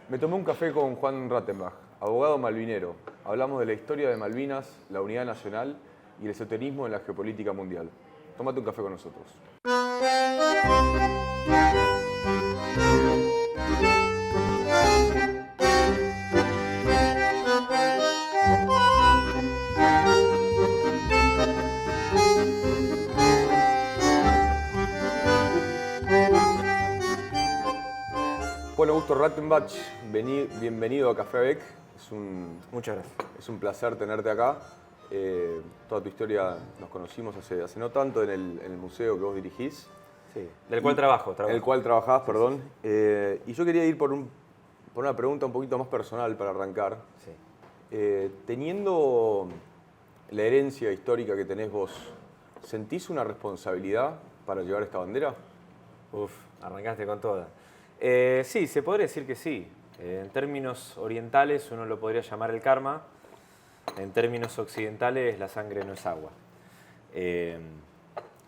Me tomé un café con Juan Rattenbach, abogado malvinero. Hablamos de la historia de Malvinas, la unidad nacional y el esoterismo en la geopolítica mundial. Tómate un café con nosotros. Bueno, Augusto Rattenbach, bienvenido a Café Avec. Muchas gracias. Es un placer tenerte acá. Toda tu historia nos conocimos hace no tanto en el museo que vos dirigís. Sí, del cual trabajo. En el cual trabajás, perdón. Y yo quería ir por una pregunta un poquito más personal para arrancar. Sí. Teniendo la herencia histórica que tenés vos, ¿sentís una responsabilidad para llevar esta bandera? Uf, arrancaste con toda. Sí, se podría decir que sí. En términos orientales uno lo podría llamar el karma. En términos occidentales la sangre no es agua.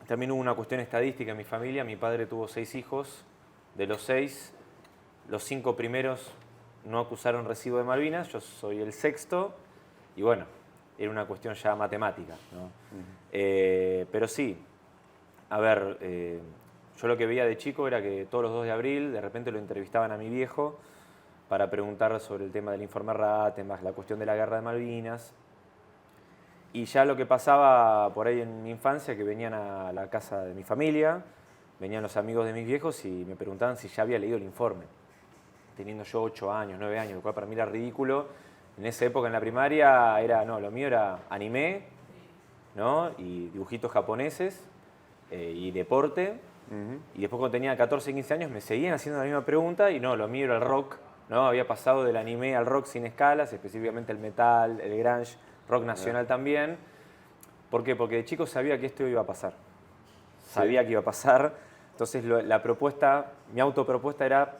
También hubo una cuestión estadística en mi familia. Mi padre tuvo 6 hijos. De los 6, los 5 primeros no acusaron recibo de Malvinas. Yo soy el sexto. Y bueno, era una cuestión ya matemática, ¿no? Pero sí, a ver, yo lo que veía de chico era que todos los 2 de abril de repente lo entrevistaban a mi viejo para preguntar sobre el tema del informe Rattenbach, la cuestión de la guerra de Malvinas. Y ya lo que pasaba por ahí en mi infancia, que venían a la casa de mi familia, venían los amigos de mis viejos y me preguntaban si ya había leído el informe. Teniendo yo 8 años, 9 años, lo cual para mí era ridículo. En esa época en la primaria lo mío era anime, ¿no? Y dibujitos japoneses y deporte. Y después cuando tenía 14, 15 años me seguían haciendo la misma pregunta y no, lo mío era el rock, ¿no? Había pasado del anime al rock sin escalas, específicamente el metal, el grunge, rock nacional también. ¿Por qué? Porque de chico sabía que esto iba a pasar. Sabía que iba a pasar. Entonces la propuesta, mi autopropuesta era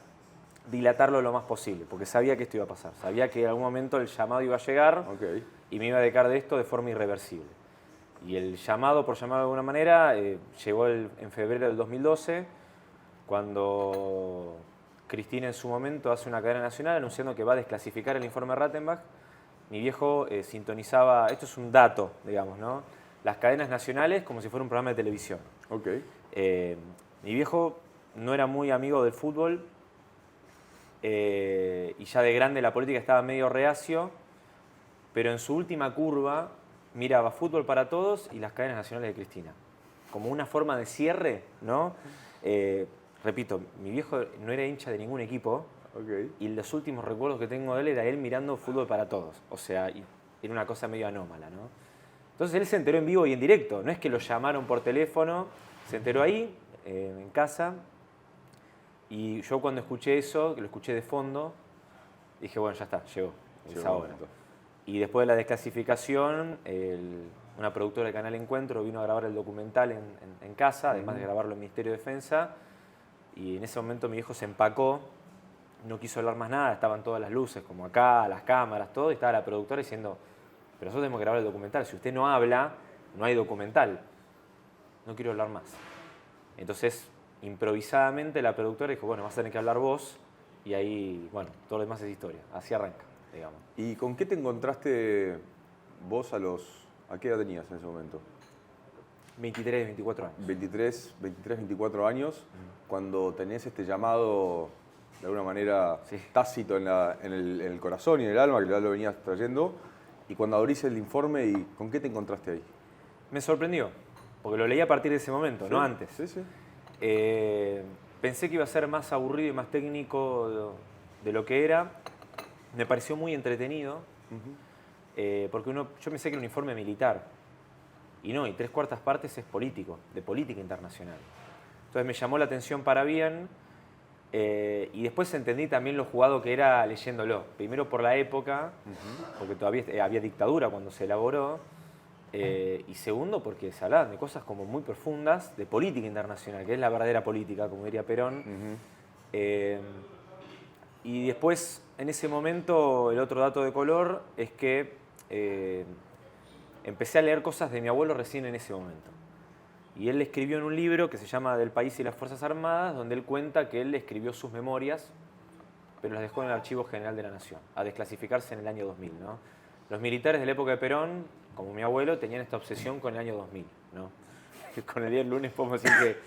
dilatarlo lo más posible, porque sabía que esto iba a pasar. Sabía que en algún momento el llamado iba a llegar y me iba a dedicar de esto de forma irreversible. Y el llamado, por llamarlo de alguna manera, llegó en febrero del 2012, cuando Cristina en su momento hace una cadena nacional anunciando que va a desclasificar el informe Rattenbach. Mi viejo sintonizaba, esto es un dato, digamos, ¿no? Las cadenas nacionales como si fuera un programa de televisión. Mi viejo no era muy amigo del fútbol y ya de grande la política estaba medio reacio, pero en su última curva miraba Fútbol para Todos y las cadenas nacionales de Cristina, como una forma de cierre, ¿no? Repito, mi viejo no era hincha de ningún equipo y los últimos recuerdos que tengo de él era él mirando Fútbol para Todos, o sea, era una cosa medio anómala, ¿no? Entonces él se enteró en vivo y en directo, no es que lo llamaron por teléfono, se enteró ahí, en casa, y yo cuando escuché eso, que lo escuché de fondo, dije, bueno, ya está, llegó, es ahora. Y después de la desclasificación, una productora del canal Encuentro vino a grabar el documental en casa, además de grabarlo en el Ministerio de Defensa. Y en ese momento mi viejo se empacó, no quiso hablar más nada, estaban todas las luces, como acá, las cámaras, todo, y estaba la productora diciendo, pero nosotros tenemos que grabar el documental, si usted no habla, no hay documental. No quiero hablar más. Entonces, improvisadamente la productora dijo, bueno, vas a tener que hablar vos, y ahí, bueno, todo lo demás es historia, así arranca. Digamos. ¿Y con qué te encontraste vos a qué edad tenías en ese momento? 23, 24 años. 23, 24 años, cuando tenés este llamado de alguna manera tácito en el corazón y en el alma, que ya lo venías trayendo, y cuando abrís el informe, ¿y con qué te encontraste ahí? Me sorprendió, porque lo leí a partir de ese momento, no antes. Pensé que iba a ser más aburrido y más técnico de lo que era. Me pareció muy entretenido, porque yo pensé que era un informe militar, y no, y 3/4 partes es político, de política internacional. Entonces me llamó la atención para bien, y después entendí también lo jugado que era leyéndolo. Primero por la época, porque todavía había dictadura cuando se elaboró, y segundo porque se hablaban de cosas como muy profundas, de política internacional, que es la verdadera política, como diría Perón. Y después, en ese momento, el otro dato de color es que empecé a leer cosas de mi abuelo recién en ese momento. Y él escribió en un libro que se llama Del país y las Fuerzas Armadas, donde él cuenta que él escribió sus memorias pero las dejó en el Archivo General de la Nación, a desclasificarse en el año 2000, ¿no? Los militares de la época de Perón, como mi abuelo, tenían esta obsesión con el año 2000, ¿no? Con el día del lunes podemos decir que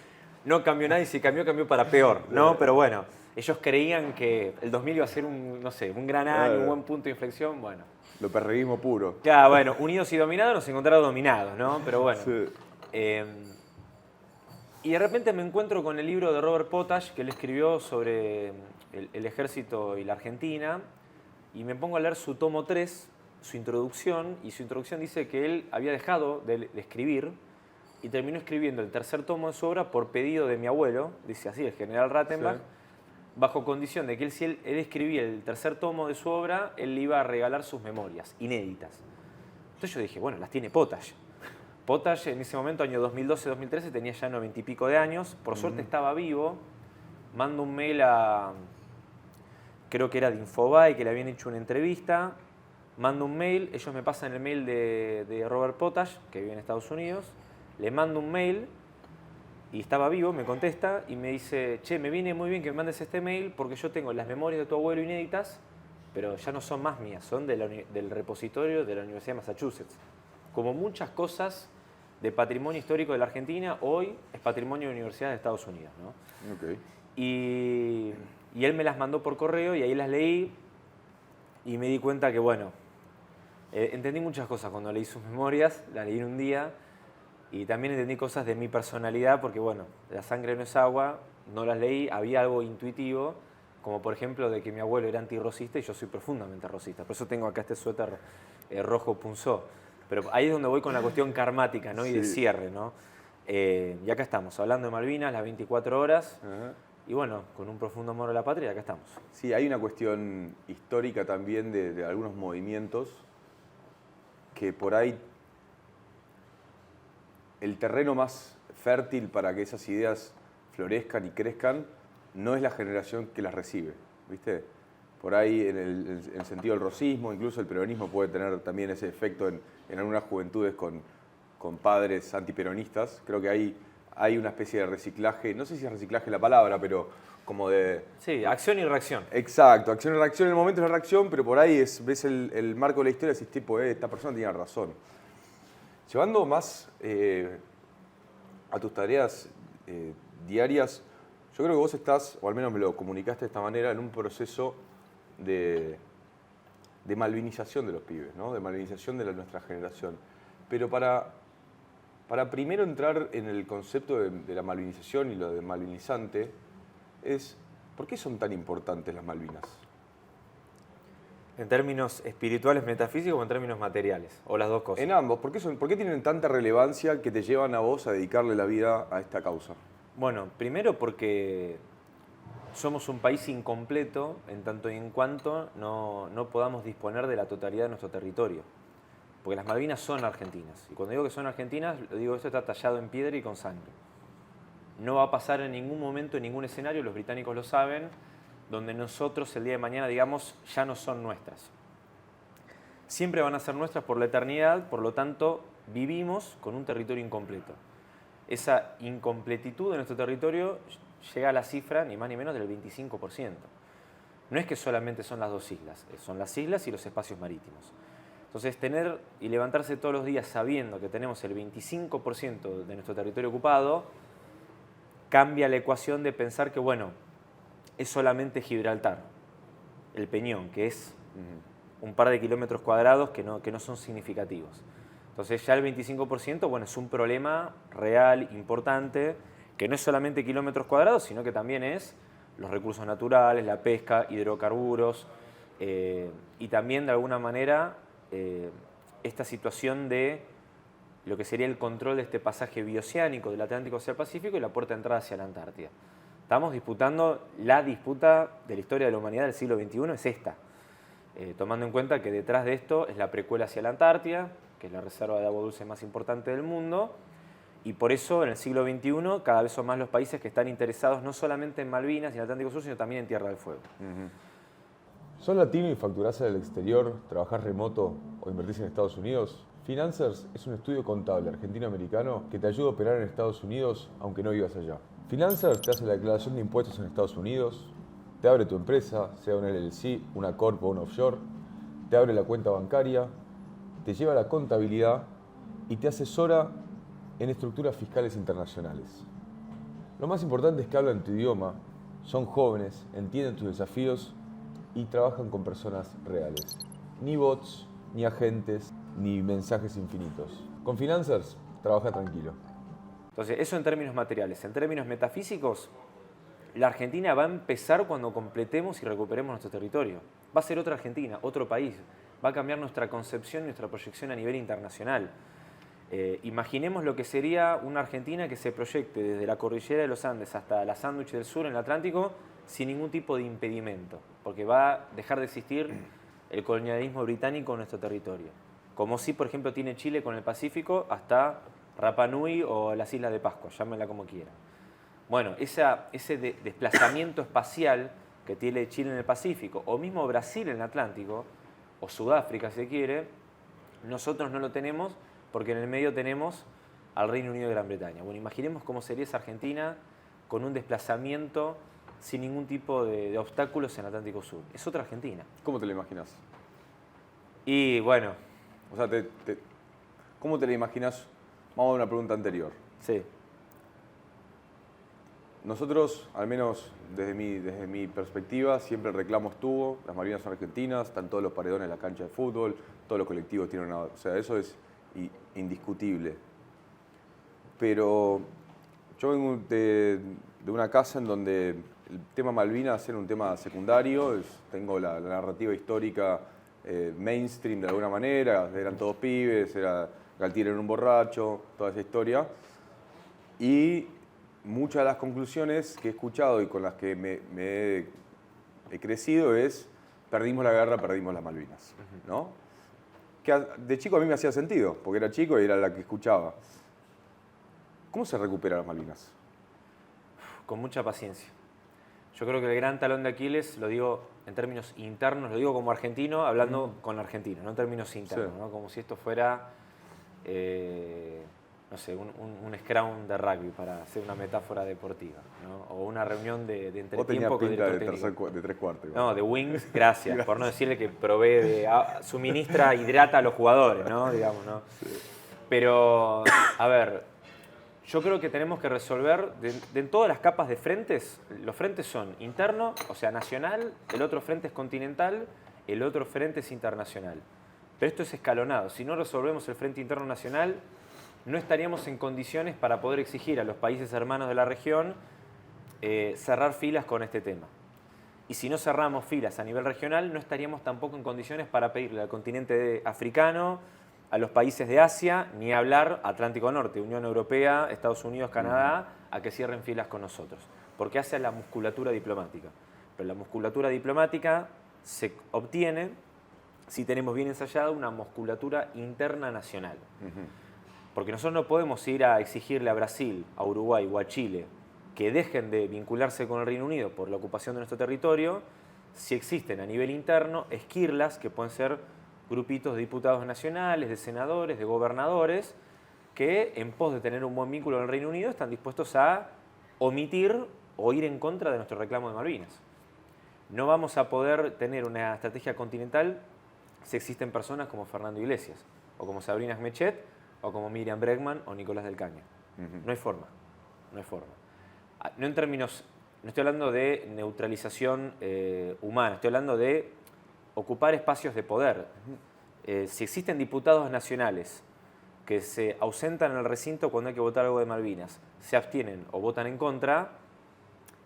no cambió nada y si cambió, cambió para peor, ¿no? Pero bueno, ellos creían que el 2000 iba a ser un, no sé, un gran año, un buen punto de inflexión, bueno. Lo perreguismo puro. Ya, bueno, unidos y dominados nos encontraron dominados, ¿no? Pero bueno. Sí. Y de repente me encuentro con el libro de Robert Potash que él escribió sobre el ejército y la Argentina y me pongo a leer su tomo 3, su introducción, y su introducción dice que él había dejado de escribir y terminó escribiendo el tercer tomo de su obra por pedido de mi abuelo, dice así, el general Rattenbach, sí, bajo condición de que si él escribía el tercer tomo de su obra, él le iba a regalar sus memorias, inéditas. Entonces yo dije, bueno, las tiene Potash. Potash en ese momento, año 2012-2013, tenía ya 90 y pico de años, por suerte estaba vivo, mando un mail a, creo que era de Infobae, que le habían hecho una entrevista, mando un mail, ellos me pasan el mail de Robert Potash, que vive en Estados Unidos, le mando un mail y estaba vivo, me contesta y me dice, che, me viene muy bien que me mandes este mail porque yo tengo las memorias de tu abuelo inéditas, pero ya no son más mías, son del repositorio de la Universidad de Massachusetts. Como muchas cosas de patrimonio histórico de la Argentina, hoy es patrimonio de la Universidad de Estados Unidos, ¿no? Okay. Y él me las mandó por correo y ahí las leí y me di cuenta que, bueno, entendí muchas cosas cuando leí sus memorias, las leí en un día y también entendí cosas de mi personalidad porque, bueno, la sangre no es agua, no las leí, había algo intuitivo, como por ejemplo de que mi abuelo era antirrosista y yo soy profundamente rosista, por eso tengo acá este suéter rojo punzó. Pero ahí es donde voy con la cuestión karmática, ¿no? Y de cierre, ¿no? Y acá estamos, hablando de Malvinas, las 24 horas, y bueno, con un profundo amor a la patria, acá estamos. Sí, hay una cuestión histórica también de algunos movimientos que por ahí el terreno más fértil para que esas ideas florezcan y crezcan no es la generación que las recibe, ¿viste? Por ahí, en el sentido del rosismo, incluso el peronismo puede tener también ese efecto en algunas juventudes con padres antiperonistas. Creo que hay una especie de reciclaje, no sé si es reciclaje la palabra, pero como de... Sí, acción y reacción. Exacto, acción y reacción. En el momento es la reacción, pero por ahí ves el marco de la historia y decís, tipo, esta persona tiene razón. Llevando más a tus tareas diarias, yo creo que vos estás, o al menos me lo comunicaste de esta manera, en un proceso de malvinización de los pibes, ¿no? De malvinización de nuestra generación. Pero para primero entrar en el concepto de la malvinización y lo de malvinizante, ¿por qué son tan importantes las Malvinas? ¿En términos espirituales, metafísicos o en términos materiales? ¿O las dos cosas? En ambos. ¿Por qué tienen tanta relevancia que te llevan a vos a dedicarle la vida a esta causa? Bueno, primero porque somos un país incompleto en tanto y en cuanto no podamos disponer de la totalidad de nuestro territorio. Porque las Malvinas son argentinas. Y cuando digo que son argentinas, lo digo, esto está tallado en piedra y con sangre. No va a pasar en ningún momento, en ningún escenario, los británicos lo saben, donde nosotros el día de mañana, digamos, ya no son nuestras. Siempre van a ser nuestras por la eternidad, por lo tanto, vivimos con un territorio incompleto. Esa incompletitud de nuestro territorio llega a la cifra, ni más ni menos, del 25%. No es que solamente son las dos islas, son las islas y los espacios marítimos. Entonces, tener y levantarse todos los días sabiendo que tenemos el 25% de nuestro territorio ocupado, cambia la ecuación de pensar que, bueno, es solamente Gibraltar, el Peñón, que es un par de kilómetros cuadrados que no son significativos. Entonces, ya el 25%, bueno, es un problema real, importante, que no es solamente kilómetros cuadrados, sino que también es los recursos naturales, la pesca, hidrocarburos, y también, de alguna manera, esta situación de lo que sería el control de este pasaje bioceánico del Atlántico hacia el Pacífico y la puerta de entrada hacia la Antártida. Estamos disputando la disputa de la historia de la humanidad del siglo XXI, es esta, tomando en cuenta que detrás de esto es la precuela hacia la Antártida, que es la reserva de agua dulce más importante del mundo, y por eso en el siglo XXI cada vez son más los países que están interesados no solamente en Malvinas y en el Atlántico Sur, sino también en Tierra del Fuego. ¿Sos latino y facturás en el exterior, trabajás remoto o invertís en Estados Unidos? Financers es un estudio contable argentino-americano que te ayuda a operar en Estados Unidos aunque no vivas allá. Financers te hace la declaración de impuestos en Estados Unidos, te abre tu empresa, sea un LLC, una corp o un offshore, te abre la cuenta bancaria, te lleva la contabilidad y te asesora en estructuras fiscales internacionales. Lo más importante es que hablan tu idioma, son jóvenes, entienden tus desafíos y trabajan con personas reales. Ni bots, ni agentes, ni mensajes infinitos. Con Financers, trabaja tranquilo. Entonces, eso en términos materiales. En términos metafísicos, la Argentina va a empezar cuando completemos y recuperemos nuestro territorio. Va a ser otra Argentina, otro país. Va a cambiar nuestra concepción y nuestra proyección a nivel internacional. Imaginemos lo que sería una Argentina que se proyecte desde la cordillera de los Andes hasta la sándwich del sur en el Atlántico sin ningún tipo de impedimento, porque va a dejar de existir el colonialismo británico en nuestro territorio. Como sí, por ejemplo, tiene Chile con el Pacífico hasta Rapa Nui o las Islas de Pascua, llámenla como quieran. Bueno, ese desplazamiento espacial que tiene Chile en el Pacífico, o mismo Brasil en el Atlántico, o Sudáfrica si se quiere, nosotros no lo tenemos porque en el medio tenemos al Reino Unido de Gran Bretaña. Bueno, imaginemos cómo sería esa Argentina con un desplazamiento sin ningún tipo de obstáculos en el Atlántico Sur. Es otra Argentina. ¿Cómo te la imaginas? Y bueno... O sea, ¿cómo te la imaginas? Vamos a una pregunta anterior. Sí. Nosotros, al menos desde mi perspectiva, siempre el reclamo estuvo, las Malvinas son argentinas, están todos los paredones en la cancha de fútbol, todos los colectivos tienen una... O sea, eso es indiscutible. Pero yo vengo de una casa en donde el tema Malvinas era un tema secundario, tengo la narrativa histórica mainstream de alguna manera, eran todos pibes, era Galtier era un borracho, toda esa historia. Y muchas de las conclusiones que he escuchado y con las que he crecido es perdimos la guerra, perdimos las Malvinas, ¿no? Que de chico a mí me hacía sentido, porque era chico y era la que escuchaba. ¿Cómo se recupera las Malvinas? Con mucha paciencia. Yo creo que el gran talón de Aquiles, lo digo en términos internos, lo digo como argentino, hablando con argentino, no en términos internos, Sí. ¿no? Como si esto fuera, no sé, un scrum de rugby, para hacer una metáfora deportiva, ¿no? O una reunión de entretiempo con el director técnico. De tres cuartos. No, de Wings, gracias, por no decirle que provee, suministra, hidrata a los jugadores, ¿no? Digamos, ¿no? Sí. Pero, a ver, yo creo que tenemos que resolver, de todas las capas de frentes, los frentes son interno, o sea, nacional, el otro frente es continental, el otro frente es internacional. Pero esto es escalonado. Si no resolvemos el frente interno nacional, no estaríamos en condiciones para poder exigir a los países hermanos de la región cerrar filas con este tema. Y si no cerramos filas a nivel regional, no estaríamos tampoco en condiciones para pedirle al continente africano, a los países de Asia, ni hablar Atlántico Norte, Unión Europea, Estados Unidos, Canadá, a que cierren filas con nosotros. Porque hace la musculatura diplomática. Pero la musculatura diplomática se obtiene si tenemos bien ensayada una musculatura interna nacional. Porque nosotros no podemos ir a exigirle a Brasil, a Uruguay o a Chile que dejen de vincularse con el Reino Unido por la ocupación de nuestro territorio si existen a nivel interno esquirlas que pueden ser grupitos de diputados nacionales, de senadores, de gobernadores, que en pos de tener un buen vínculo con el Reino Unido están dispuestos a omitir o ir en contra de nuestro reclamo de Malvinas. No vamos a poder tener una estrategia continental si existen personas como Fernando Iglesias, o como Sabrina Smechet, o como Miriam Bregman o Nicolás del Caño. No hay forma, no hay forma. No en términos, no estoy hablando de neutralización humana, estoy hablando de ocupar espacios de poder. Si existen diputados nacionales que se ausentan en el recinto cuando hay que votar algo de Malvinas, se abstienen o votan en contra,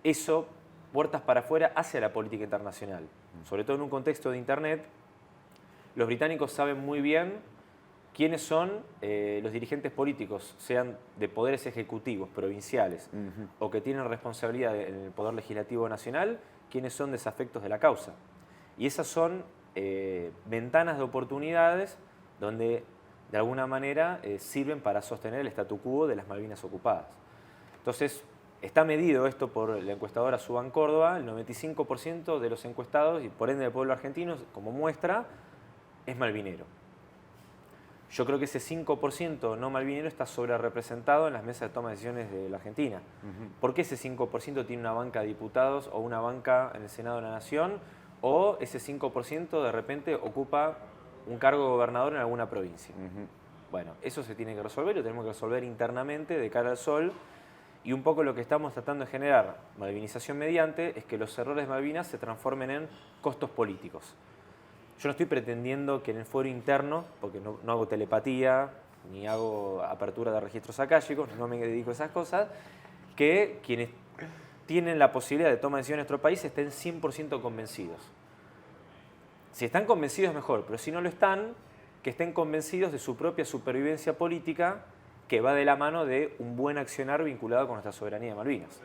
eso, puertas para afuera, hace la política internacional. Sobre todo en un contexto de Internet, los británicos saben muy bien quiénes son los dirigentes políticos, sean de poderes ejecutivos, provinciales, o que tienen responsabilidad en el Poder Legislativo Nacional, quiénes son desafectos de la causa. Y esas son ventanas de oportunidades donde de alguna manera sirven para sostener el statu quo de las Malvinas ocupadas. Entonces, está medido esto por la encuestadora Suban Córdoba, el 95% de los encuestados y por ende del pueblo argentino, como muestra, es malvinero. Yo creo que ese 5% no malvinero está sobre representado en las mesas de toma de decisiones de la Argentina. ¿Por qué ese 5% tiene una banca de diputados o una banca en el Senado de la Nación? ¿O ese 5% de repente ocupa un cargo de gobernador en alguna provincia? Bueno, eso se tiene que resolver, lo tenemos que resolver internamente de cara al sol. Y un poco lo que estamos tratando de generar, malvinización mediante, es que los errores de Malvinas se transformen en costos políticos. Yo no estoy pretendiendo que en el fuero interno, porque no hago telepatía, ni hago apertura de registros acálicos, no me dedico a esas cosas, que quienes tienen la posibilidad de tomar decisiones en nuestro país estén 100% convencidos. Si están convencidos, mejor, pero si no lo están, que estén convencidos de su propia supervivencia política, que va de la mano de un buen accionar vinculado con nuestra soberanía de Malvinas.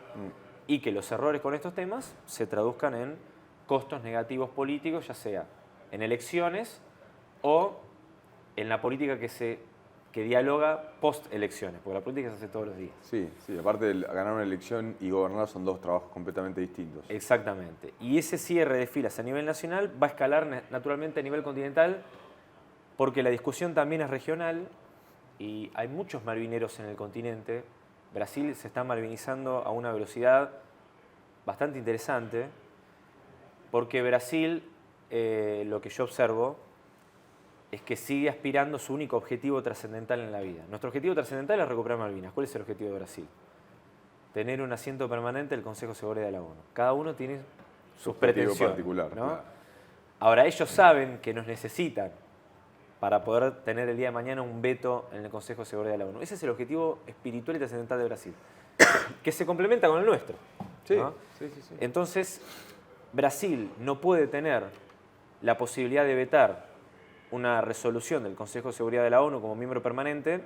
Y que los errores con estos temas se traduzcan en costos negativos políticos, ya sea en elecciones o en la política que dialoga post-elecciones, porque la política se hace todos los días. Sí, aparte de ganar una elección y gobernar son dos trabajos completamente distintos. Exactamente. Y ese cierre de filas a nivel nacional va a escalar naturalmente a nivel continental, porque la discusión también es regional y hay muchos malvineros en el continente. Brasil se está malvinizando a una velocidad bastante interesante, porque Brasil, lo que yo observo, es que sigue aspirando su único objetivo trascendental en la vida. Nuestro objetivo trascendental es recuperar Malvinas. ¿Cuál es el objetivo de Brasil? Tener un asiento permanente en el Consejo de Seguridad de la ONU. Cada uno tiene sus pretensiones particular, ¿no? Claro. Ahora, ellos saben que nos necesitan para poder tener el día de mañana un veto en el Consejo de Seguridad de la ONU. Ese es el objetivo espiritual y trascendental de Brasil, que se complementa con el nuestro. Sí, ¿no? sí. Entonces, Brasil no puede tener la posibilidad de vetar una resolución del Consejo de Seguridad de la ONU como miembro permanente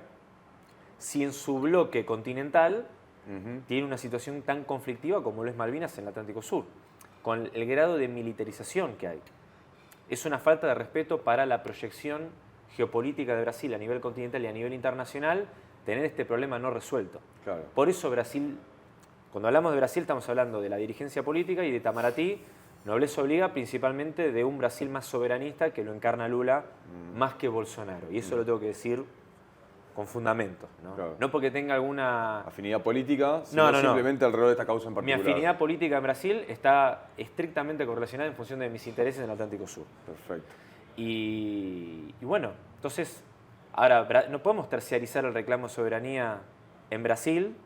si en su bloque continental tiene una situación tan conflictiva como lo es Malvinas en el Atlántico Sur, con el grado de militarización que hay. Es una falta de respeto para la proyección geopolítica de Brasil a nivel continental y a nivel internacional tener este problema no resuelto. Claro. Por eso Brasil, cuando hablamos de Brasil estamos hablando de la dirigencia política y de Itamaraty. Nobleza obliga principalmente de un Brasil más soberanista que lo encarna Lula más que Bolsonaro. Y eso lo tengo que decir con fundamentos. ¿no? Claro. No porque tenga alguna afinidad política, sino simplemente alrededor de esta causa en particular. Mi afinidad política en Brasil está estrictamente correlacionada en función de mis intereses en el Atlántico Sur. Perfecto. Y bueno, entonces, ahora, no podemos terciarizar el reclamo de soberanía en Brasil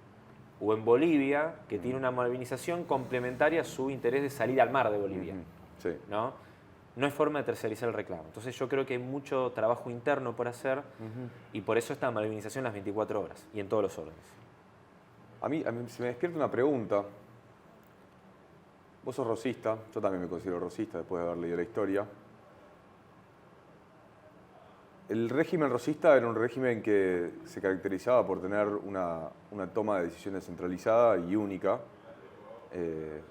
o en Bolivia, que tiene una malvinización complementaria a su interés de salir al mar de Bolivia. Sí. ¿no? No hay forma de terciarizar el reclamo. Entonces yo creo que hay mucho trabajo interno por hacer y por eso esta malvinización las 24 horas y en todos los órdenes. A mí se me despierta una pregunta. Vos sos rosista, yo también me considero rosista después de haber leído la historia. El régimen rosista era un régimen que se caracterizaba por tener una toma de decisiones centralizada y única.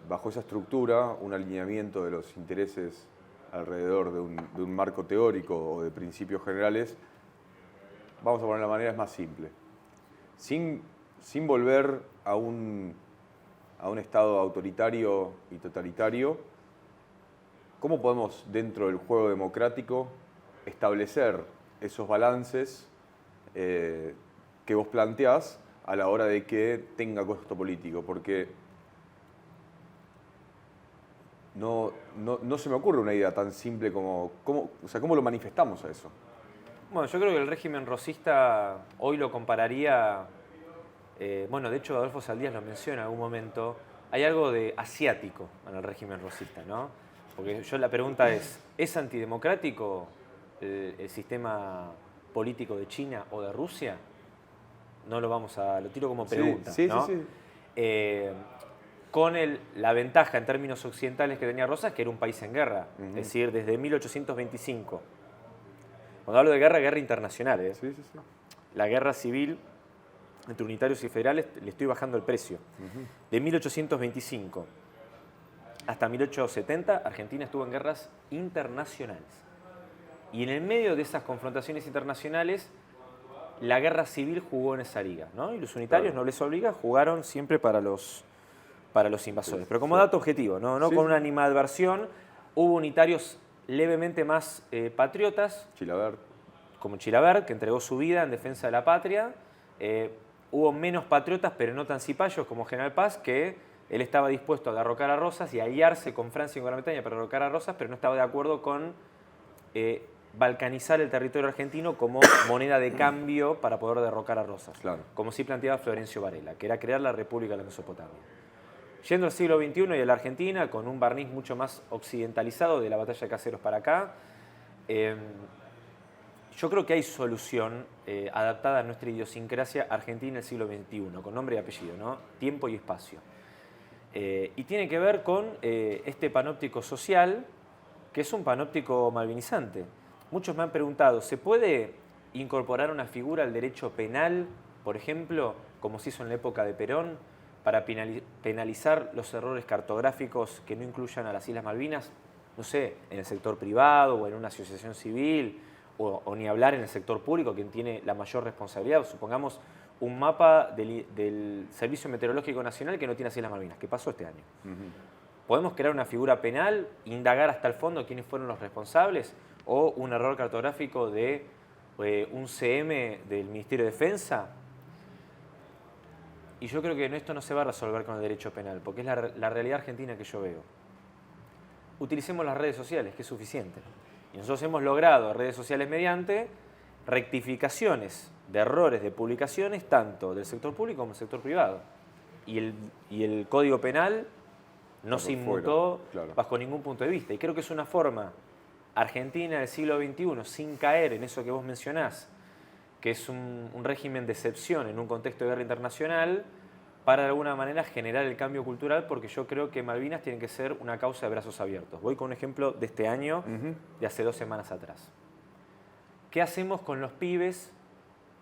Bajo esa estructura, un alineamiento de los intereses alrededor de un marco teórico o de principios generales, vamos a poner la manera, es más simple. Sin volver a un Estado autoritario y totalitario, ¿cómo podemos, dentro del juego democrático, establecer esos balances que vos planteás a la hora de que tenga costo político? Porque no se me ocurre una idea tan simple como ¿cómo lo manifestamos a eso? Bueno, yo creo que el régimen rosista hoy lo compararía, de hecho Adolfo Saldías lo menciona en algún momento, hay algo de asiático en el régimen rosista, ¿no? Porque la pregunta ¿es antidemocrático el sistema político de China o de Rusia? Lo tiro como pregunta, ¿no? Sí. Con la ventaja en términos occidentales que tenía Rosas, que era un país en guerra, es decir, desde 1825. Cuando hablo de guerra internacional, Sí. La guerra civil entre unitarios y federales, le estoy bajando el precio. De 1825 hasta 1870, Argentina estuvo en guerras internacionales. Y en el medio de esas confrontaciones internacionales, la guerra civil jugó en esa liga, ¿no? Y los unitarios, nobleza obliga, jugaron siempre para los invasores. Pero como dato objetivo, no con una animadversión, hubo unitarios levemente más patriotas. Chilavert. como Chilavert, que entregó su vida en defensa de la patria. Hubo menos patriotas, pero no tan cipayos como General Paz, que él estaba dispuesto a derrocar a Rosas y a aliarse con Francia y con Gran Bretaña para derrocar a Rosas, pero no estaba de acuerdo con balcanizar el territorio argentino como moneda de cambio para poder derrocar a Rosas, Claro. como sí planteaba Florencio Varela, que era crear la República de la Mesopotamia. Yendo al siglo XXI y a la Argentina, con un barniz mucho más occidentalizado de la batalla de Caseros para acá, yo creo que hay solución adaptada a nuestra idiosincrasia argentina del siglo XXI, con nombre y apellido, ¿no? Tiempo y espacio. Y tiene que ver con este panóptico social, que es un panóptico malvinizante. Muchos me han preguntado, ¿se puede incorporar una figura al derecho penal, por ejemplo, como se hizo en la época de Perón, para penalizar los errores cartográficos que no incluyan a las Islas Malvinas? No sé, en el sector privado o en una asociación civil, o ni hablar en el sector público, quien tiene la mayor responsabilidad. Supongamos un mapa del Servicio Meteorológico Nacional que no tiene las Islas Malvinas. ¿Qué pasó este año? ¿Podemos crear una figura penal, indagar hasta el fondo quiénes fueron los responsables? ¿O un error cartográfico de un CM del Ministerio de Defensa? Y yo creo que esto no se va a resolver con el derecho penal, porque es la realidad argentina que yo veo. Utilicemos las redes sociales, que es suficiente. Y nosotros hemos logrado redes sociales mediante rectificaciones de errores de publicaciones, tanto del sector público como del sector privado. Y el Código Penal no se inmutó bajo ningún punto de vista. Y creo que es una forma argentina del siglo XXI, sin caer en eso que vos mencionás, que es un régimen de excepción en un contexto de guerra internacional, para de alguna manera generar el cambio cultural, porque yo creo que Malvinas tiene que ser una causa de brazos abiertos. Voy con un ejemplo de este año, de hace 2 semanas atrás. ¿Qué hacemos con los pibes?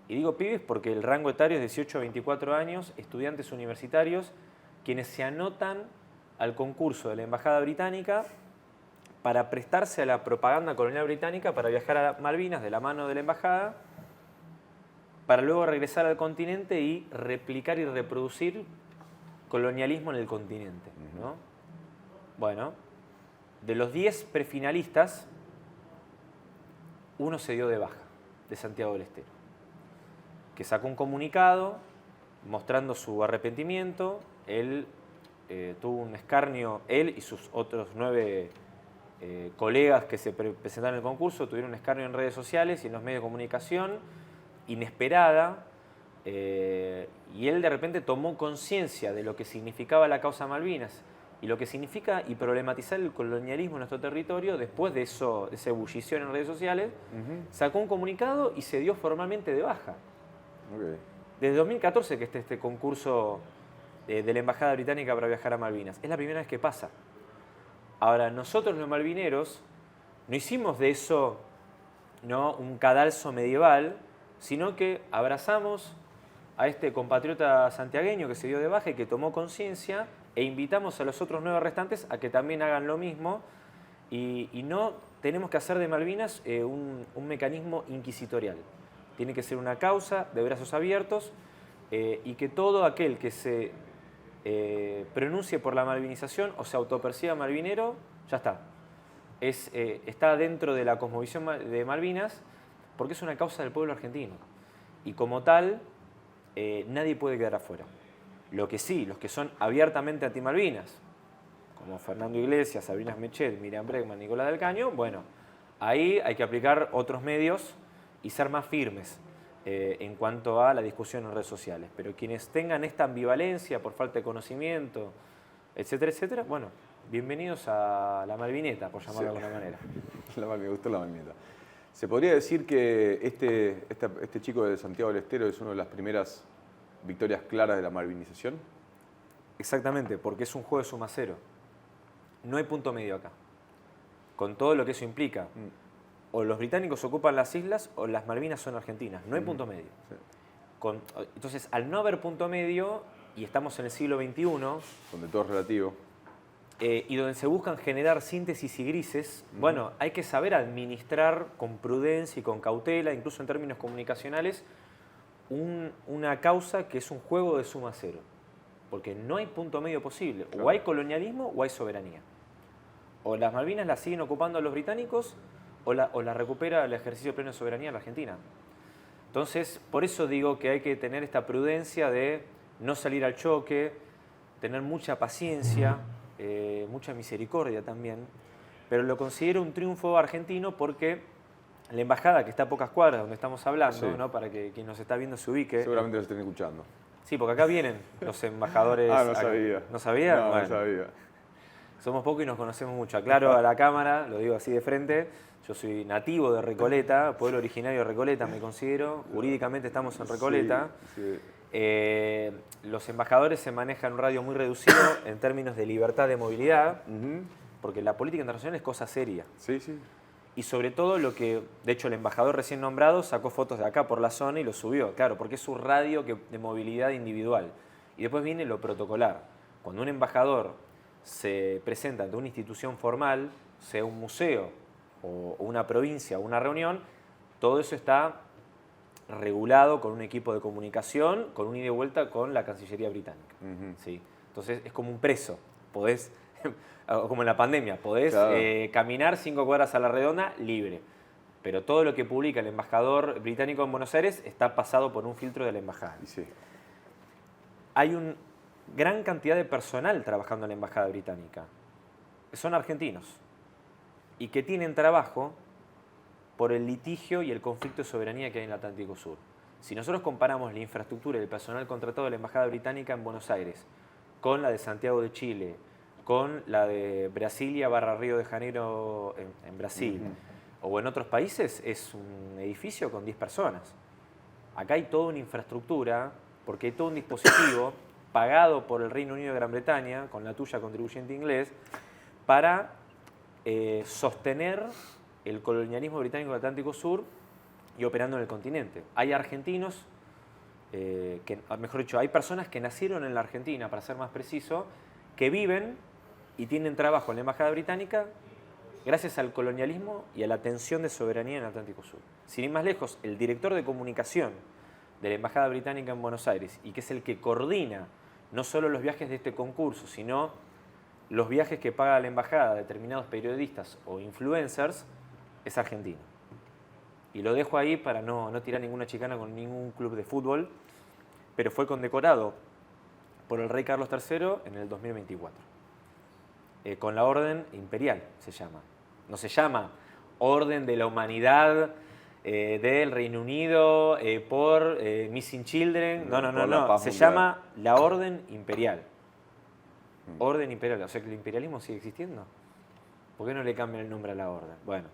Y digo pibes porque el rango etario es 18 a 24 años, estudiantes universitarios, quienes se anotan al concurso de la Embajada Británica para prestarse a la propaganda colonial británica, para viajar a Malvinas de la mano de la Embajada, para luego regresar al continente y replicar y reproducir colonialismo en el continente, ¿no? Bueno, de los 10 prefinalistas, uno se dio de baja, de Santiago del Estero, que sacó un comunicado mostrando su arrepentimiento. Él tuvo un escarnio, él y sus otros 9 colegas que se presentaron en el concurso tuvieron un escarnio en redes sociales y en los medios de comunicación, inesperada, y él de repente tomó conciencia de lo que significaba la causa Malvinas y lo que significa y problematizar el colonialismo en nuestro territorio. Después de esa ebullición en redes sociales, sacó un comunicado y se dio formalmente de baja. Desde 2014 que está este concurso de la Embajada Británica para viajar a Malvinas. Es la primera vez que pasa. Ahora, nosotros los malvineros no hicimos de eso, ¿no?, un cadalso medieval, sino que abrazamos a este compatriota santiagueño que se dio de baja y que tomó conciencia, e invitamos a los otros 9 restantes a que también hagan lo mismo, y no tenemos que hacer de Malvinas un mecanismo inquisitorial. Tiene que ser una causa de brazos abiertos, y que todo aquel que se pronuncie por la malvinización o se autoperciba malvinero, ya está. Está dentro de la cosmovisión de Malvinas, porque es una causa del pueblo argentino. Y como tal, nadie puede quedar afuera. Lo que sí, los que son abiertamente anti-Malvinas, como Fernando Iglesias, Sabrina Mechet, Miriam Bregman, Nicolás del Caño, bueno, ahí hay que aplicar otros medios y ser más firmes en cuanto a la discusión en redes sociales. Pero quienes tengan esta ambivalencia por falta de conocimiento, etcétera, etcétera, bueno, bienvenidos a la Malvineta, por llamarlo de alguna manera. Me gustó la Malvineta. ¿Se podría decir que este chico de Santiago del Estero es una de las primeras victorias claras de la malvinización? Exactamente, porque es un juego de suma cero. No hay punto medio acá, con todo lo que eso implica. O los británicos ocupan las islas o las Malvinas son argentinas. No hay punto medio. Sí. Entonces, al no haber punto medio, y estamos en el siglo XXI... donde todo es relativo. Y donde se buscan generar síntesis y grises, bueno, hay que saber administrar con prudencia y con cautela, incluso en términos comunicacionales, una causa que es un juego de suma cero. Porque no hay punto medio posible. Claro. O hay colonialismo o hay soberanía. O las Malvinas las siguen ocupando los británicos, o la recupera el ejercicio pleno de soberanía en la Argentina. Entonces, por eso digo que hay que tener esta prudencia de no salir al choque, tener mucha paciencia, mucha misericordia también, pero lo considero un triunfo argentino porque la embajada, que está a pocas cuadras donde estamos hablando, Sí. ¿no? Para que quien nos está viendo se ubique. Seguramente lo estén escuchando. Sí, porque acá vienen los embajadores. Ah, no sabía. ¿No sabía? No, Bueno, no sabía. somos pocos y nos conocemos mucho. Aclaro a la cámara, lo digo así de frente, yo soy nativo de Recoleta, pueblo originario de Recoleta me considero, jurídicamente estamos en Recoleta. Sí, Los embajadores se manejan en un radio muy reducido en términos de libertad de movilidad, Ujú. porque la política internacional es cosa seria. Sí, sí. Y sobre todo de hecho el embajador recién nombrado sacó fotos de acá por la zona y lo subió, claro, porque es su radio de movilidad individual. Y después viene lo protocolar. Cuando un embajador se presenta ante una institución formal, sea un museo o una provincia o una reunión, todo eso está regulado con un equipo de comunicación, con un ida y vuelta con la Cancillería británica. Ujú. ¿Sí? Entonces es como un preso. Podés, como en la pandemia, podés Claro. caminar 5 cuadras a la redonda libre. Pero todo lo que publica el embajador británico en Buenos Aires está pasado por un filtro de la embajada. Y sí. Hay una gran cantidad de personal trabajando en la embajada británica. Son argentinos. Y que tienen trabajo por el litigio y el conflicto de soberanía que hay en el Atlántico Sur. Si nosotros comparamos la infraestructura y el personal contratado de la embajada británica en Buenos Aires con la de Santiago de Chile, con la de Brasilia / Río de Janeiro en Brasil, o en otros países, es un edificio con 10 personas. Acá hay toda una infraestructura, porque hay todo un dispositivo pagado por el Reino Unido de Gran Bretaña, con la tuya contribuyente inglés, para sostener el colonialismo británico del Atlántico Sur y operando en el continente. Hay argentinos, mejor dicho, hay personas que nacieron en la Argentina, para ser más preciso, que viven y tienen trabajo en la Embajada Británica gracias al colonialismo y a la tensión de soberanía en el Atlántico Sur. Sin ir más lejos, el director de comunicación de la Embajada Británica en Buenos Aires, y que es el que coordina no solo los viajes de este concurso, sino los viajes que paga la Embajada a determinados periodistas o influencers, es argentino. Y lo dejo ahí para no tirar ninguna chicana con ningún club de fútbol, pero fue condecorado por el rey Carlos III en el 2024. Con la Orden Imperial se llama. No se llama Orden de la Humanidad del Reino Unido por Missing Children. No. Se llama la Orden Imperial. Orden Imperial. O sea que el imperialismo sigue existiendo. ¿Por qué no le cambian el nombre a la orden? Bueno,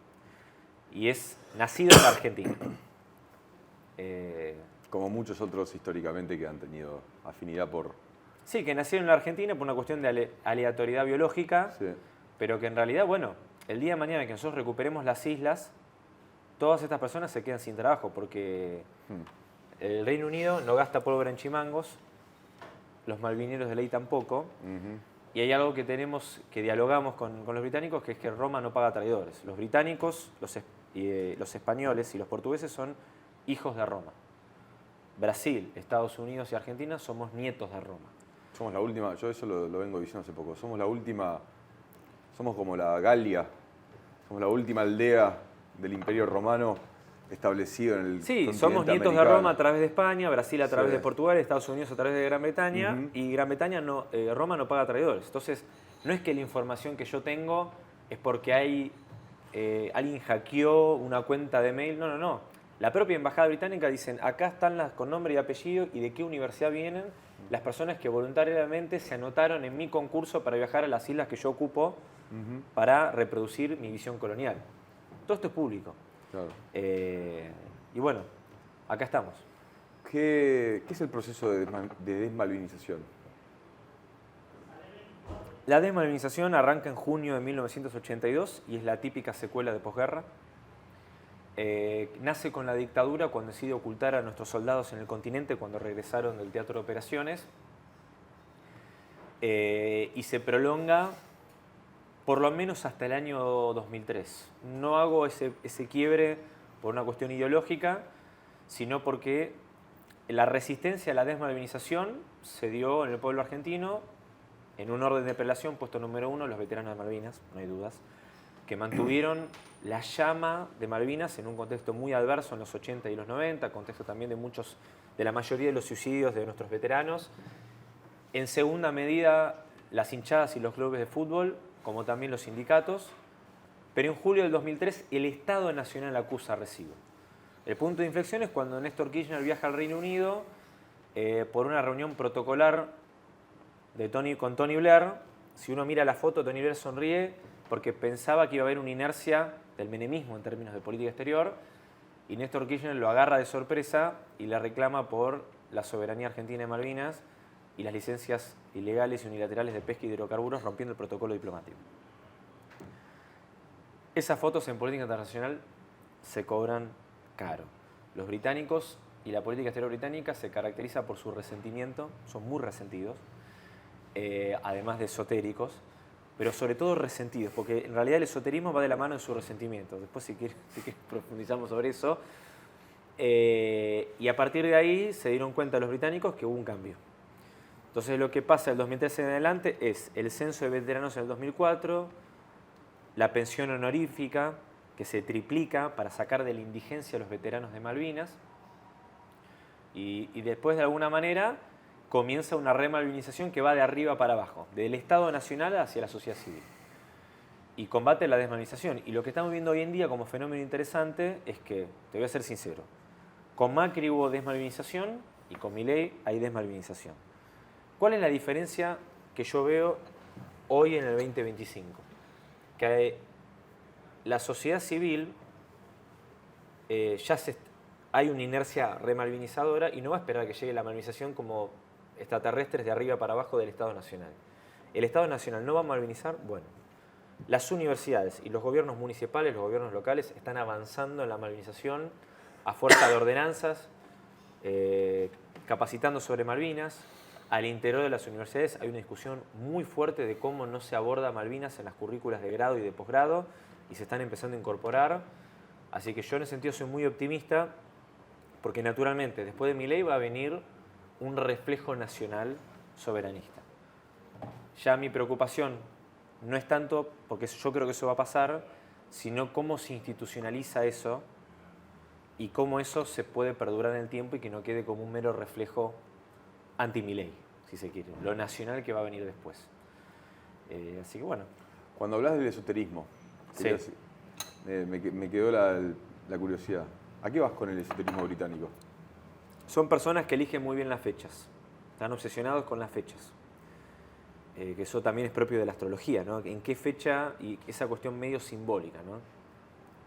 y es nacido en la Argentina. Como muchos otros históricamente que han tenido afinidad por... Sí, que nacieron en la Argentina por una cuestión de aleatoriedad biológica, Sí. pero que en realidad, bueno, el día de mañana que nosotros recuperemos las islas, todas estas personas se quedan sin trabajo porque el Reino Unido no gasta pólvora en chimangos, los malvineros de ley tampoco, y hay algo que dialogamos con los británicos, que es que Roma no paga traidores. Los británicos, los españoles y los portugueses son hijos de Roma. Brasil, Estados Unidos y Argentina somos nietos de Roma. Somos la última, yo eso lo vengo diciendo hace poco, somos la última, somos como la Galia, somos la última aldea del Imperio Romano establecido en el Sí, continente somos nietos de americano. Roma a través de España, Brasil a través Sí. de Portugal, Estados Unidos a través de Gran Bretaña, y Gran Bretaña Roma no paga traidores. Entonces, no es que la información que yo tengo es porque alguien hackeó una cuenta de mail, no. La propia Embajada Británica dicen, acá están las con nombre y apellido y de qué universidad vienen las personas que voluntariamente se anotaron en mi concurso para viajar a las islas que yo ocupo para reproducir mi visión colonial. Todo esto es público. Claro. Y bueno, acá estamos. ¿Qué es el proceso de desmalvinización? La desmalvinización arranca en junio de 1982 y es la típica secuela de posguerra. Nace con la dictadura cuando decide ocultar a nuestros soldados en el continente cuando regresaron del teatro de operaciones, y se prolonga por lo menos hasta el año 2003. No hago ese quiebre por una cuestión ideológica, sino porque la resistencia a la desmalvinización se dio en el pueblo argentino en un orden de prelación, puesto número 1, los veteranos de Malvinas, no hay dudas. que mantuvieron la llama de Malvinas en un contexto muy adverso en los 80 y los 90, contexto también de la mayoría de los suicidios de nuestros veteranos. En segunda medida, las hinchadas y los clubes de fútbol, como también los sindicatos. Pero en julio del 2003, el Estado Nacional acusa recibo. El punto de inflexión es cuando Néstor Kirchner viaja al Reino Unido por una reunión protocolar con Tony Blair. Si uno mira la foto, Tony Blair sonríe porque pensaba que iba a haber una inercia del menemismo en términos de política exterior, y Néstor Kirchner lo agarra de sorpresa y le reclama por la soberanía argentina de Malvinas y las licencias ilegales y unilaterales de pesca y hidrocarburos, rompiendo el protocolo diplomático. Esas fotos en política internacional se cobran caro. Los británicos y la política exterior británica se caracteriza por su resentimiento, son muy resentidos, además de esotéricos, pero sobre todo resentidos, porque en realidad el esoterismo va de la mano de su resentimiento. Después, si quieres profundizamos sobre eso. Y a partir de ahí se dieron cuenta los británicos que hubo un cambio. Entonces, lo que pasa del 2013 en adelante es el censo de veteranos en el 2004, la pensión honorífica, que se triplica para sacar de la indigencia a los veteranos de Malvinas, y después, de alguna manera, comienza una remalvinización que va de arriba para abajo, del Estado Nacional hacia la sociedad civil, y combate la desmalvinización. Y lo que estamos viendo hoy en día como fenómeno interesante es que, te voy a ser sincero, con Macri hubo desmalvinización y con Milei hay desmalvinización. ¿Cuál es la diferencia que yo veo hoy en el 2025? Que la sociedad civil hay una inercia remalvinizadora y no va a esperar a que llegue la malvinización como extraterrestres de arriba para abajo del Estado Nacional. ¿El Estado Nacional no va a malvinizar? Bueno, las universidades y los gobiernos municipales, los gobiernos locales, están avanzando en la malvinización a fuerza de ordenanzas, capacitando sobre Malvinas. Al interior de las universidades hay una discusión muy fuerte de cómo no se aborda Malvinas en las currículas de grado y de posgrado, y se están empezando a incorporar. Así que yo en ese sentido soy muy optimista, porque naturalmente después de Milei va a venir un reflejo nacional soberanista. Ya mi preocupación no es tanto, porque yo creo que eso va a pasar, sino cómo se institucionaliza eso y cómo eso se puede perdurar en el tiempo y que no quede como un mero reflejo anti-Milei, si se quiere, lo nacional que va a venir después. Así que bueno. Cuando hablas del esoterismo, sí. Me quedó la curiosidad. ¿A qué vas con el esoterismo británico? Son personas que eligen muy bien las fechas, están obsesionados con las fechas, que eso también es propio de la astrología, ¿no? En qué fecha, y esa cuestión medio simbólica, ¿no?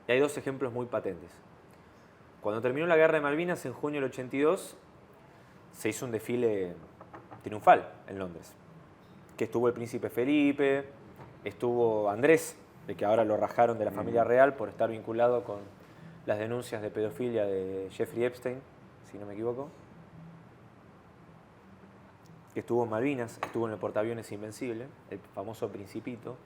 Y hay dos ejemplos muy patentes. Cuando terminó la guerra de Malvinas en junio del 82, se hizo un desfile triunfal en Londres, que estuvo el príncipe Felipe, estuvo Andrés, de que ahora lo rajaron de la familia real por estar vinculado con las denuncias de pedofilia de Jeffrey Epstein, si no me equivoco, que estuvo en Malvinas, estuvo en el portaaviones Invencible, el famoso Principito.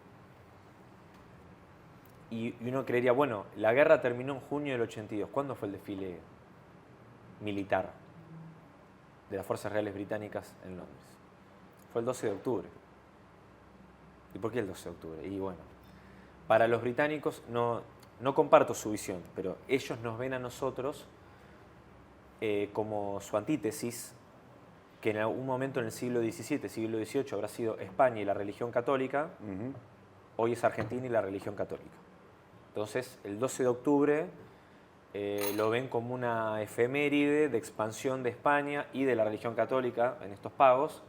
Y uno creería, bueno, la guerra terminó en junio del 82. ¿Cuándo fue el desfile militar de las Fuerzas Reales Británicas en Londres? Fue el 12 de octubre. ¿Y por qué el 12 de octubre? Y bueno, para los británicos no comparto su visión, pero ellos nos ven a nosotros como su antítesis, que en algún momento en el siglo XVII, siglo XVIII habrá sido España y la religión católica, hoy es Argentina y la religión católica. Entonces, el 12 de octubre lo ven como una efeméride de expansión de España y de la religión católica en estos pagos,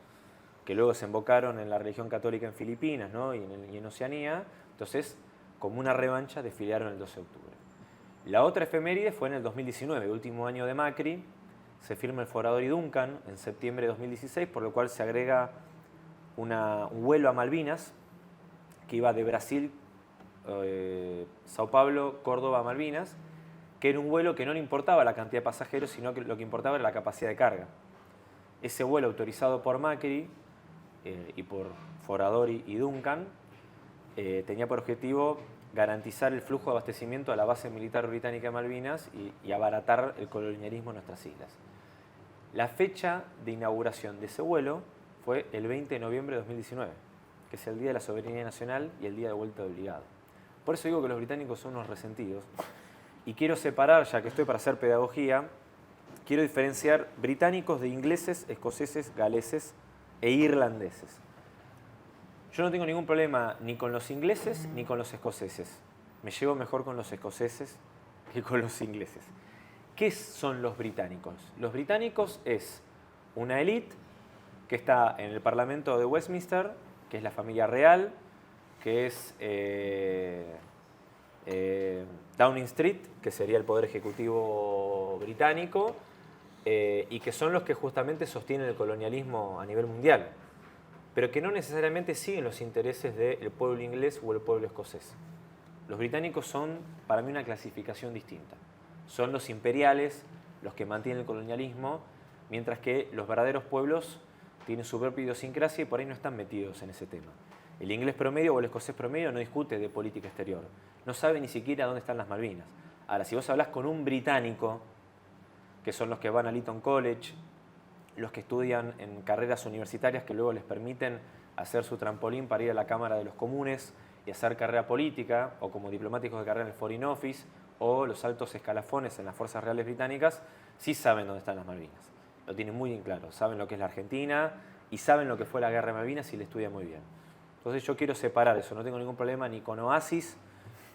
que luego se invocaron en la religión católica en Filipinas, ¿no? y en Oceanía. Entonces, como una revancha, desfilaron el 12 de octubre. La otra efeméride fue en el 2019, último año de Macri. Se firma el Forador y Duncan en septiembre de 2016, por lo cual se agrega un vuelo a Malvinas que iba de Brasil, Sao Paulo, Córdoba, Malvinas, que era un vuelo que no le importaba la cantidad de pasajeros, sino que lo que importaba era la capacidad de carga. Ese vuelo, autorizado por Macri y por Forador y Duncan, tenía por objetivo garantizar el flujo de abastecimiento a la base militar británica de Malvinas y abaratar el colonialismo en nuestras islas. La fecha de inauguración de ese vuelo fue el 20 de noviembre de 2019, que es el Día de la Soberanía Nacional y el Día de Vuelta de Obligado. Por eso digo que los británicos son unos resentidos. Y quiero separar, ya que estoy para hacer pedagogía, quiero diferenciar británicos de ingleses, escoceses, galeses e irlandeses. Yo no tengo ningún problema ni con los ingleses ni con los escoceses. Me llevo mejor con los escoceses que con los ingleses. ¿Qué son los británicos? Los británicos es una élite que está en el Parlamento de Westminster, que es la familia real, que es Downing Street, que sería el poder ejecutivo británico, y que son los que justamente sostienen el colonialismo a nivel mundial, pero que no necesariamente siguen los intereses del pueblo inglés o el pueblo escocés. Los británicos son, para mí, una clasificación distinta. Son los imperiales, los que mantienen el colonialismo, mientras que los verdaderos pueblos tienen su propia idiosincrasia y por ahí no están metidos en ese tema. El inglés promedio o el escocés promedio no discute de política exterior. No sabe ni siquiera dónde están las Malvinas. Ahora, si vos hablás con un británico, que son los que van al Eton College, los que estudian en carreras universitarias que luego les permiten hacer su trampolín para ir a la Cámara de los Comunes y hacer carrera política, o como diplomáticos de carrera en el Foreign Office, o los altos escalafones en las Fuerzas Reales Británicas, sí saben dónde están las Malvinas. Lo tienen muy en claro. Saben lo que es la Argentina y saben lo que fue la Guerra de Malvinas y le estudian muy bien. Entonces yo quiero separar eso. No tengo ningún problema ni con Oasis,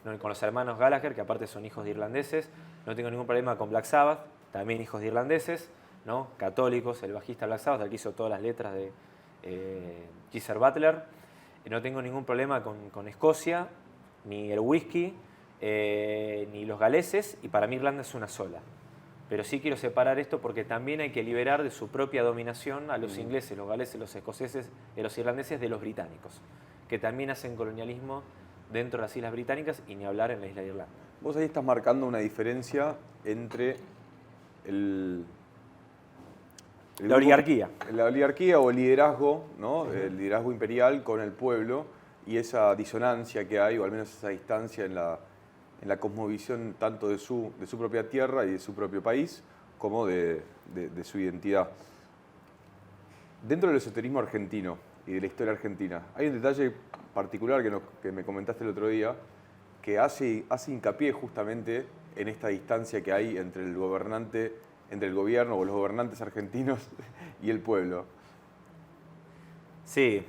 ni con los hermanos Gallagher, que aparte son hijos de irlandeses. No tengo ningún problema con Black Sabbath, también hijos de irlandeses, ¿no? Católicos, el bajista Black Sabbath, el que hizo todas las letras de Geezer Butler. No tengo ningún problema con Escocia, ni el whisky, ni los galeses, y para mí Irlanda es una sola. Pero sí quiero separar esto porque también hay que liberar de su propia dominación a los ingleses, los galeses, los escoceses, los irlandeses de los británicos, que también hacen colonialismo dentro de las Islas Británicas y ni hablar en la isla de Irlanda. Vos ahí estás marcando una diferencia entre la oligarquía. La oligarquía o el liderazgo, ¿no? El liderazgo imperial con el pueblo y esa disonancia que hay, o al menos esa distancia en la cosmovisión tanto de su propia tierra y de su propio país, como de su identidad. Dentro del esoterismo argentino y de la historia argentina, hay un detalle particular que me comentaste el otro día, que hace hincapié justamente en esta distancia que hay entre el gobierno o los gobernantes argentinos y el pueblo. Sí,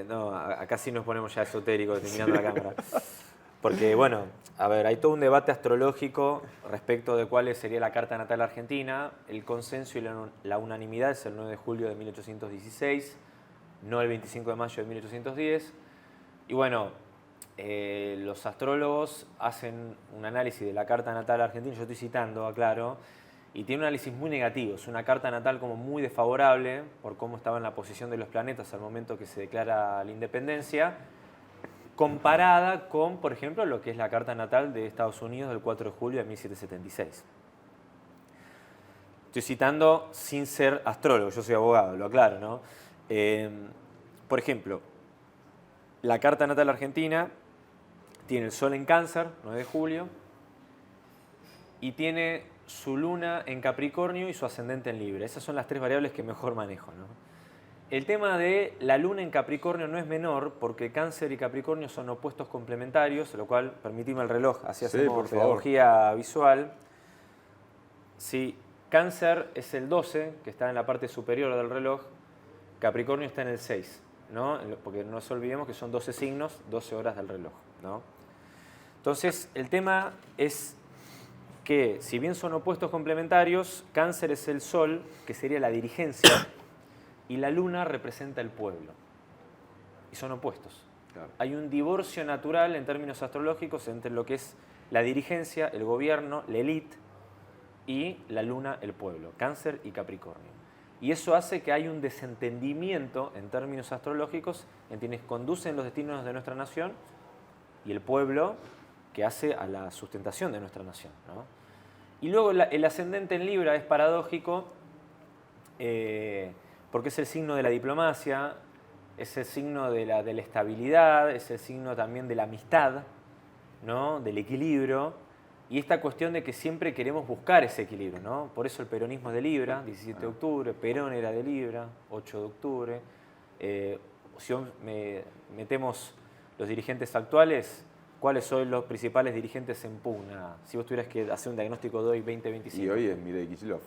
no, acá sí nos ponemos ya esotéricos mirando la cámara. Porque, bueno, a ver, hay todo un debate astrológico respecto de cuál sería la carta natal argentina. El consenso y la unanimidad es el 9 de julio de 1816, no el 25 de mayo de 1810. Y bueno, los astrólogos hacen un análisis de la carta natal argentina, yo estoy citando, aclaro, y tiene un análisis muy negativo. Es una carta natal como muy desfavorable por cómo estaba en la posición de los planetas al momento que se declara la independencia, comparada con, por ejemplo, lo que es la carta natal de Estados Unidos del 4 de julio de 1776. Estoy citando sin ser astrólogo, yo soy abogado, lo aclaro, ¿no? Por ejemplo, la carta natal argentina tiene el Sol en Cáncer, 9 de julio, y tiene su Luna en Capricornio y su ascendente en Libra. Esas son las tres variables que mejor manejo, ¿no? El tema de la Luna en Capricornio no es menor porque Cáncer y Capricornio son opuestos complementarios, lo cual, permitime el reloj, así hacemos pedagogía visual. Si Cáncer es el 12, que está en la parte superior del reloj, Capricornio está en el 6, ¿no? Porque no nos olvidemos que son 12 signos, 12 horas del reloj, ¿no? Entonces, el tema es que, si bien son opuestos complementarios, Cáncer es el Sol, que sería la dirigencia, y la Luna representa el pueblo. Y son opuestos. Claro. Hay un divorcio natural en términos astrológicos entre lo que es la dirigencia, el gobierno, la élite, y la Luna, el pueblo, Cáncer y Capricornio. Y eso hace que hay un desentendimiento en términos astrológicos en quienes conducen los destinos de nuestra nación y el pueblo que hace a la sustentación de nuestra nación, ¿no? Y luego el ascendente en Libra es paradójico porque es el signo de la diplomacia, es el signo de la estabilidad, es el signo también de la amistad, ¿no? Del equilibrio, y esta cuestión de que siempre queremos buscar ese equilibrio, ¿no? Por eso el peronismo es de Libra, 17 de octubre, Perón era de Libra, 8 de octubre. Si metemos los dirigentes actuales, ¿cuáles son los principales dirigentes en pugna? Si vos tuvieras que hacer un diagnóstico de hoy, 2025. Y hoy es Milei Kicillof,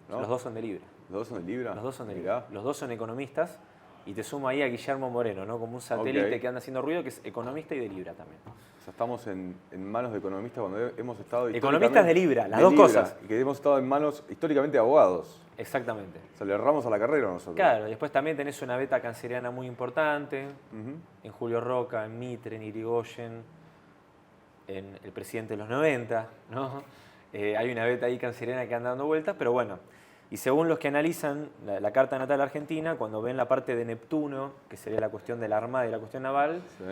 ¿no? Los dos son de Libra. ¿Los dos son de Libra? Los dos son de Mirá. Libra. Los dos son economistas. Y te sumo ahí a Guillermo Moreno, ¿no? Como un satélite Ok. que anda haciendo ruido, que es economista y de Libra también. O sea, estamos en manos de economistas cuando hemos estado Economistas de Libra, las de dos Libra, cosas. Y que hemos estado en manos históricamente de abogados. Exactamente. O sea, le erramos a la carrera nosotros. Claro, después también tenés una beta canceriana muy importante, Ujú. en Julio Roca, en Mitre, en Irigoyen, en el presidente de los 90, ¿no? Hay una beta ahí canceriana que anda dando vueltas, pero bueno. Y según los que analizan la carta natal argentina, cuando ven la parte de Neptuno, que sería la cuestión de la Armada y la cuestión naval, Sí.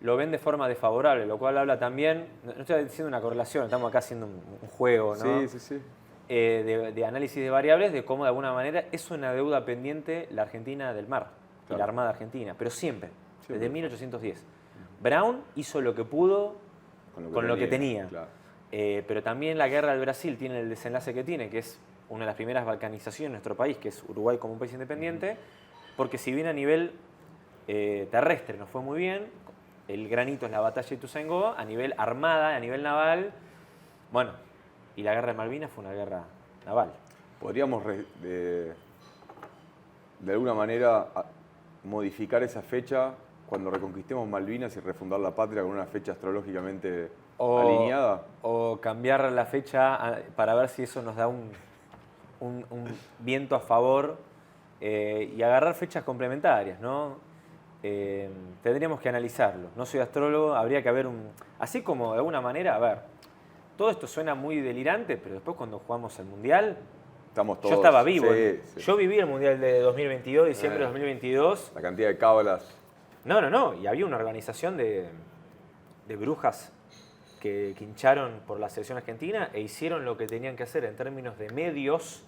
lo ven de forma desfavorable, lo cual habla también, no estoy diciendo una correlación, estamos acá haciendo un juego, ¿no? Sí. De análisis de variables, de cómo de alguna manera es una deuda pendiente la Argentina del mar, y Claro. la Armada Argentina, pero siempre, Siempre. desde 1810. Brown hizo lo que pudo con lo que tenía. Claro. Pero también la guerra del Brasil tiene el desenlace que tiene, que es una de las primeras balcanizaciones de nuestro país, que es Uruguay como un país independiente, porque si bien a nivel terrestre nos fue muy bien, el granito es la batalla de Ituzaingó, a nivel armada, a nivel naval, bueno, y la guerra de Malvinas fue una guerra naval. ¿Podríamos de alguna manera modificar esa fecha cuando reconquistemos Malvinas y refundar la patria con una fecha astrológicamente alineada? O cambiar la fecha para ver si eso nos da un viento a favor y agarrar fechas complementarias, ¿no? Tendríamos que analizarlo. No soy astrólogo, habría que haber así como de alguna manera, a ver, todo esto suena muy delirante, pero después cuando jugamos el Mundial, Estamos todos. yo estaba vivo. Sí. Yo viví el Mundial de 2022, diciembre de 2022. La cantidad de cábalas. No. Y había una organización de brujas que hincharon por la selección argentina e hicieron lo que tenían que hacer en términos de medios.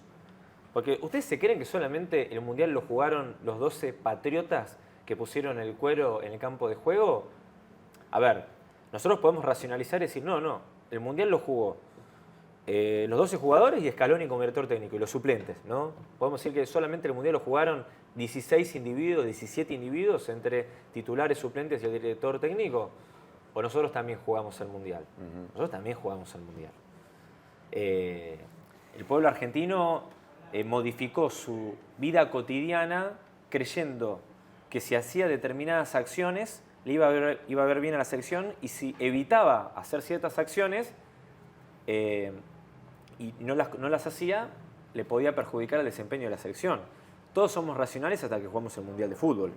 Porque ¿ustedes se creen que solamente el Mundial lo jugaron los 12 patriotas que pusieron el cuero en el campo de juego? A ver, nosotros podemos racionalizar y decir, no, el Mundial lo jugó los 12 jugadores y Scaloni como director técnico y los suplentes, ¿no? Podemos decir que solamente el Mundial lo jugaron 16 individuos, 17 individuos entre titulares, suplentes y el director técnico. O nosotros también jugamos el Mundial. Nosotros también jugamos el Mundial. El pueblo argentino modificó su vida cotidiana creyendo que si hacía determinadas acciones le iba a ver bien a la selección y si evitaba hacer ciertas acciones y no las hacía, le podía perjudicar el desempeño de la selección. Todos somos racionales hasta que jugamos el Mundial de Fútbol.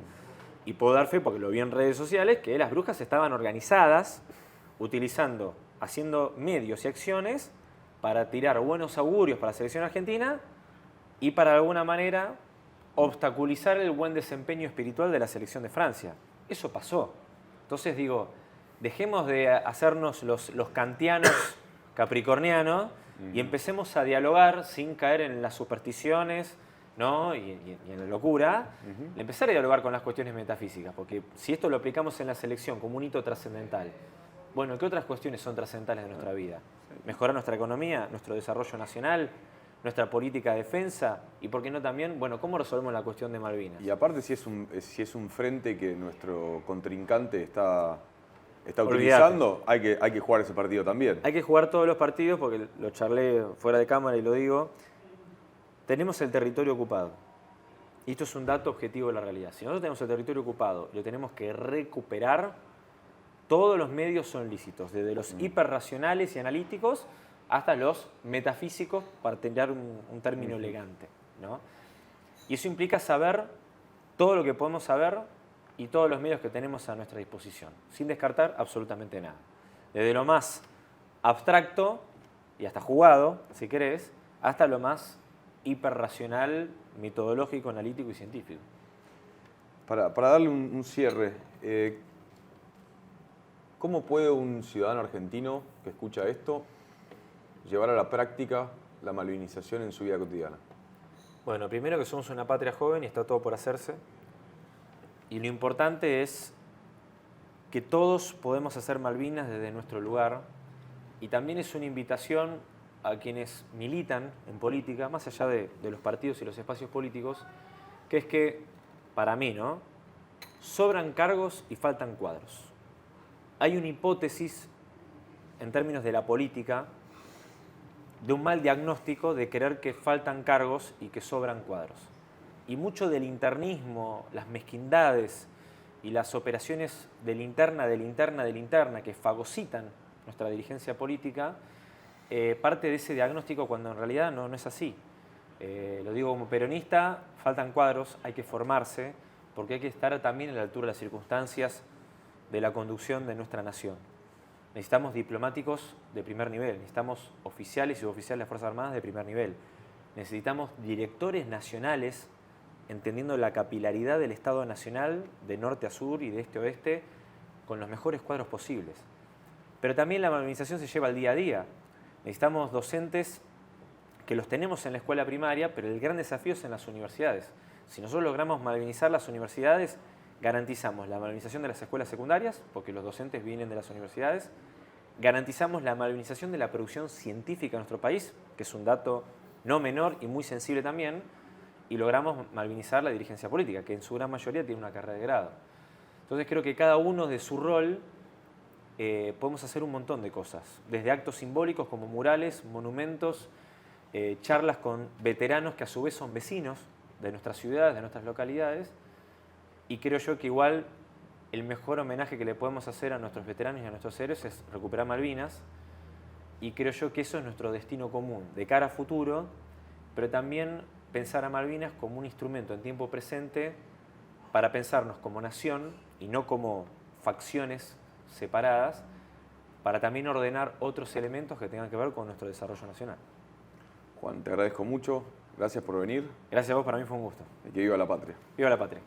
Y puedo dar fe, porque lo vi en redes sociales, que las brujas estaban organizadas, haciendo medios y acciones para tirar buenos augurios para la selección argentina y para de alguna manera obstaculizar el buen desempeño espiritual de la selección de Francia. Eso pasó. Entonces digo, dejemos de hacernos los kantianos capricornianos y empecemos a dialogar sin caer en las supersticiones, ¿no? y en la locura, empezar a dialogar con las cuestiones metafísicas, porque si esto lo aplicamos en la selección como un hito trascendental, bueno, ¿qué otras cuestiones son trascendentales de nuestra vida? Mejorar nuestra economía, nuestro desarrollo nacional, nuestra política de defensa y, ¿por qué no también, bueno, cómo resolvemos la cuestión de Malvinas? Y aparte, si es un frente que nuestro contrincante está utilizando, hay que jugar ese partido también. Hay que jugar todos los partidos, porque lo charlé fuera de cámara y lo digo. Tenemos el territorio ocupado. Y esto es un dato objetivo de la realidad. Si nosotros tenemos el territorio ocupado y lo tenemos que recuperar, todos los medios son lícitos, desde los hiperracionales y analíticos hasta los metafísicos, para tener un término elegante, ¿no? Y eso implica saber todo lo que podemos saber y todos los medios que tenemos a nuestra disposición, sin descartar absolutamente nada. Desde lo más abstracto y hasta jugado, si querés, hasta lo más hiperracional, metodológico, analítico y científico. Para darle un cierre, ¿cómo puede un ciudadano argentino que escucha esto llevar a la práctica la malvinización en su vida cotidiana? Bueno, primero que somos una patria joven y está todo por hacerse. Y lo importante es que todos podemos hacer Malvinas desde nuestro lugar. Y también es una invitación a quienes militan en política, más allá de los partidos y los espacios políticos, que es que, para mí, ¿no?, sobran cargos y faltan cuadros. hay una hipótesis en términos de la política de un mal diagnóstico de creer que faltan cargos y que sobran cuadros. Y mucho del internismo, las mezquindades y las operaciones de linterna que fagocitan nuestra dirigencia política, parte de ese diagnóstico cuando en realidad no es así. Lo digo como peronista, faltan cuadros, hay que formarse, porque hay que estar también a la altura de las circunstancias de la conducción de nuestra nación. Necesitamos diplomáticos de primer nivel, necesitamos oficiales y suboficiales de las Fuerzas Armadas de primer nivel, necesitamos directores nacionales entendiendo la capilaridad del Estado Nacional de norte a sur y de este a oeste con los mejores cuadros posibles. Pero también la malvinización se lleva al día a día. Necesitamos docentes que los tenemos en la escuela primaria, pero el gran desafío es en las universidades. Si nosotros logramos malvinizar las universidades, garantizamos la malvinización de las escuelas secundarias, porque los docentes vienen de las universidades, garantizamos la malvinización de la producción científica en nuestro país, que es un dato no menor y muy sensible también, y logramos malvinizar la dirigencia política, que en su gran mayoría tiene una carrera de grado. Entonces creo que cada uno de su rol podemos hacer un montón de cosas, desde actos simbólicos como murales, monumentos, charlas con veteranos que a su vez son vecinos de nuestras ciudades, de nuestras localidades, y creo yo que igual el mejor homenaje que le podemos hacer a nuestros veteranos y a nuestros héroes es recuperar Malvinas, y creo yo que eso es nuestro destino común, de cara a futuro, pero también pensar a Malvinas como un instrumento en tiempo presente para pensarnos como nación y no como facciones separadas, para también ordenar otros elementos que tengan que ver con nuestro desarrollo nacional. Juan, te agradezco mucho. Gracias por venir. Gracias a vos, para mí fue un gusto. Y que viva la patria. Viva la patria.